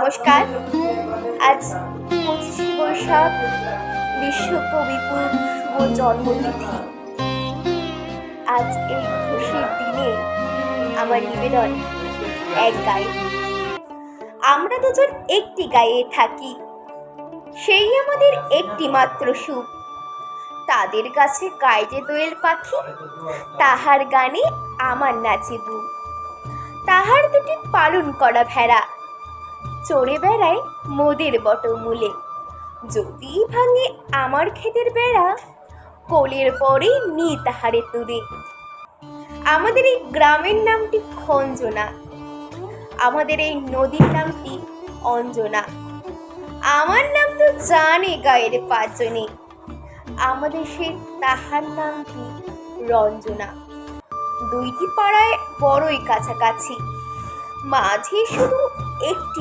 নমস্কার। আজ 25শে বৈশাখ, বিশ্ব কবিগুরুর শুভ জন্মতিথি। আজ এই খুশির দিনে আমার নিবেদন এক গায়ে। আমরা দুজন একটি গায়ে থাকি, সেই আমাদের একটি মাত্র সুখ। তাদের কাছে গায়ে যে দোয়েল পাখি, তাহার গানে আমার নাচে বুক। তাহার দুটি পালন করা ভেড়া চড়ে বেড়ায় মোদের বটমূলে। যদি ভাঙে আমার ক্ষেতের বেড়া, কোলের পরে নি তাহারে তুলে। আমাদের এই গ্রামের নামটি খঞ্জনা, আমাদের এই নদীর নামটি অঞ্জনা। আমার নাম তো জানে গায়ের পাঁচজনে, আমাদের সেই তাহার নামটি রঞ্জনা। দুইটি পাড়ায় বড়ই কাছাকাছি, মাঝে শুধু একটি